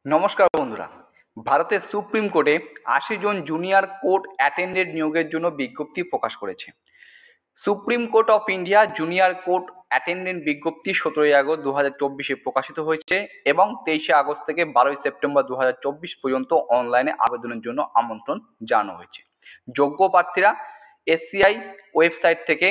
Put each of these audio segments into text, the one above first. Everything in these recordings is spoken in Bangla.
নমস্কার বন্ধুরা। ভারতের সুপ্রিম কোর্টে ৮০ জন জুনিয়র কোর্ট অ্যাটেন্ডেন্ট নিয়োগের জন্য বিজ্ঞপ্তি প্রকাশ করেছে। Supreme court of India junior court attendant বিজ্ঞপ্তি ১৭ই আগস্ট ২০২৪-এ প্রকাশিত হয়েছে এবং ২৩শে আগস্ট থেকে ১২ই সেপ্টেম্বর ২০২৪ পর্যন্ত অনলাইনে আবেদনের জন্য আমন্ত্রণ জানানো হয়েছে। যোগ্য প্রার্থীরা এসসিআই ওয়েবসাইট থেকে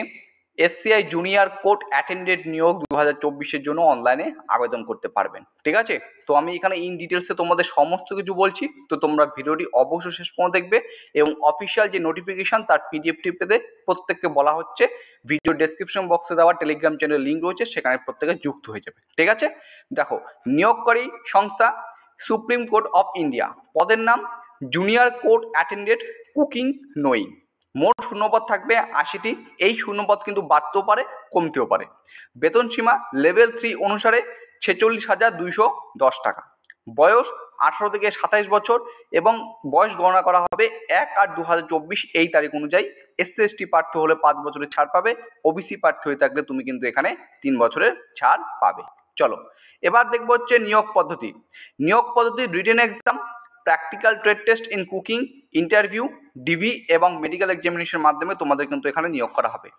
এসসিআই জুনিয়র কোর্ট অ্যাটেন্ডেন্ট নিয়োগ ২০২৪-এর জন্য অনলাইনে আবেদন করতে পারবেন। ঠিক আছে, তো আমি এখানে ইন ডিটেলসে তোমাদের সমস্ত কিছু বলছি, তো তোমরা ভিডিওটি অবশ্যই শেষ পর্যন্ত দেখবে এবং অফিসিয়াল যে নোটিফিকেশন তার পিডিএফটি পেতে প্রত্যেককে বলা হচ্ছে ভিডিও ডেসক্রিপশন বক্সে দেওয়া টেলিগ্রাম চ্যানেলের লিঙ্ক রয়েছে, সেখানে প্রত্যেকে যুক্ত হয়ে যাবে। ঠিক আছে, দেখো নিয়োগকারী সংস্থা সুপ্রিম কোর্ট অফ ইন্ডিয়া, পদের নাম junior court attendant cooking knowing. মোট শূন্যপদ থাকবে ৮০টি। এই শূন্যপদ কিন্তু বাড়তেও পারে কমতেও পারে। বেতন সীমা লেভেল 3 অনুসারে ৪৬,২১০ টাকা। বয়স ১৮ থেকে ২৭ বছর এবং বয়স গণনা করা হবে ১/৮/২০২৪ এই তারিখ অনুযায়ী। এসসি এসটি প্রার্থী হলে ৫ বছরের ছাড় পাবে, ওবিসি প্রার্থী হয়ে থাকলে তুমি কিন্তু এখানে ৩ বছরের ছাড় পাবে। চলো এবার দেখবো হচ্ছে নিয়োগ পদ্ধতি। নিয়োগ পদ্ধতি written exam, practical trade test in cooking, interview, DV এবং মেডিকেল এক্সামিনেশনের মাধ্যমে তোমাদের কিন্তু এখানে নিয়োগ করা হবে।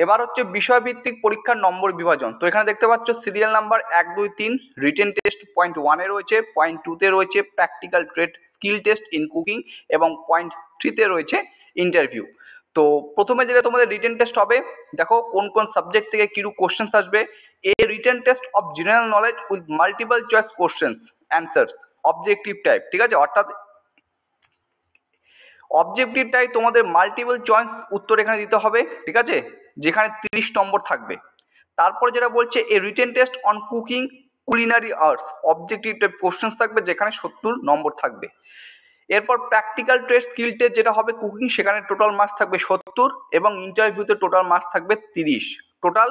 এবার হচ্ছে বিষয়ভিত্তিক পরীক্ষার নম্বর বিভাজন। তো এখানে দেখতে পাচ্ছ serial number ১, ২, ৩ written test point 1-এ রয়েছে, পয়েন্ট 2-তে রয়েছে practical trade skill test in cooking এবং পয়েন্ট 3-তে রয়েছে ইন্টারভিউ। তো প্রথমে যেটা তোমাদের রিটেন টেস্ট হবে, দেখো কোন কোন সাবজেক্ট থেকে কিরূপ কোশ্চেন্স আসবে। এ written test of general knowledge with multiple choice questions answers objective type. ঠিক আছে, অর্থাৎ অবজেক্টিভ টাইপ তোমাদের মাল্টিপল চয়েস উত্তর এখানে দিতে হবে। ঠিক আছে, যেখানে 30 নম্বর থাকবে। তারপরে যেটা বলছে এ written test on cooking culinary arts objective type questions থাকবে, যেখানে 70 নম্বর থাকবে। এরপর প্র্যাকটিক্যাল ট্রেড স্কিল টেস্ট যেটা হবে কুকিং, সেখানে টোটাল মার্কস থাকবে 70 এবং ইন্টারভিউতে টোটাল মার্কস থাকবে 30, টোটাল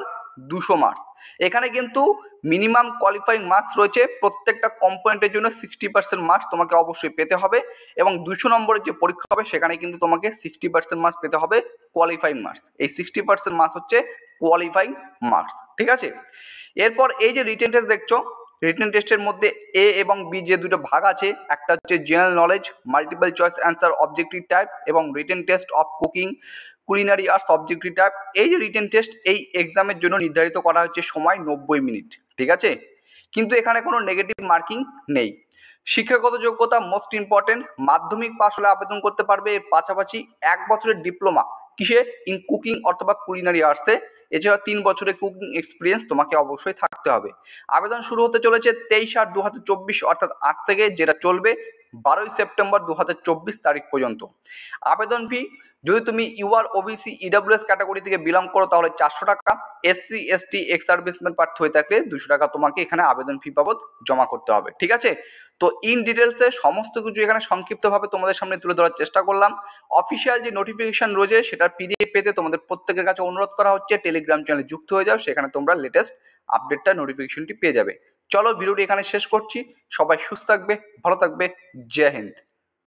200 মার্কস। এখানে কিন্তু মিনিমাম কোয়ালিফাইং মার্কস রয়েছে, প্রত্যেকটা কম্পোনেন্টের জন্য 60% মার্কস তোমাকে অবশ্যই পেতে হবে এবং 200 নম্বরের যে পরীক্ষা হবে সেখানে কিন্তু তোমাকে 60% মার্কস পেতে হবে কোয়ালিফাইং মার্কস। এই 60% মার্কস হচ্ছে কোয়ালিফাইং মার্কস। ঠিক আছে, এরপর এই যে রিটেন টেস্ট দেখছো, রিটেন টেস্টের মধ্যে এ এবং বি যে দুটো ভাগ আছে, একটা হচ্ছে general knowledge multiple choice answer objective type এবং written test of cooking culinary arts objective type. এই যে রিটেন টেস্ট এই এক্সামের জন্য নির্ধারিত করা হচ্ছে সময় 90 মিনিট। ঠিক আছে, কিন্তু এখানে কোনো নেগেটিভ মার্কিং নেই। শিক্ষাগত যোগ্যতা মোস্ট ইম্পর্টেন্ট, মাধ্যমিক পাস হলে আবেদন করতে পারবে। এর পাশাপাশি ১ বছরের ডিপ্লোমা কিসে, ইন কুকিং অথবা কুলিনারি আর্টসে। এছাড়া ৩ বছরের কুকিং এক্সপিরিয়েন্স তোমাকে অবশ্যই থাকতে হবে। আবেদন শুরু হতে চলেছে ২৩/৮/২০২৪ অর্থাৎ আজ থেকে, যেটা চলবে ১২ই সেপ্টেম্বর ২০২৪ তারিখ পর্যন্ত। আবেদন ফি, যদি তুমি ইউআর ওবিসি ইডব্লিউএস ক্যাটাগরি থেকে বিলং করো তাহলে ৪০০ টাকা, এসসি এসটি এক্স সার্ভিসম্যান প্রার্থী হয়ে থাকলে ২০০ টাকা তোমাকে এখানে আবেদন ফি বাবদ জমা করতে হবে। ঠিক আছে, তো ইন ডিটেলসে সমস্ত কিছু এখানে সংক্ষিপ্তভাবে তোমাদের সামনে তুলে ধরার চেষ্টা করলাম। অফিসিয়াল যে নোটিফিকেশন রয়েছে সেটার পিডিএফ পেতে তোমাদের প্রত্যেকের কাছে অনুরোধ করা হচ্ছে টেলিগ্রাম চ্যানেলে যুক্ত হয়ে যাও, সেখানে তোমরা লেটেস্ট আপডেটটা নোটিফিকেশনটি পেয়ে যাবে। চলো ভিডিওটি এখানে শেষ করছি, সবাই সুস্থ থাকবে, ভালো থাকবে, জয় হিন্দ।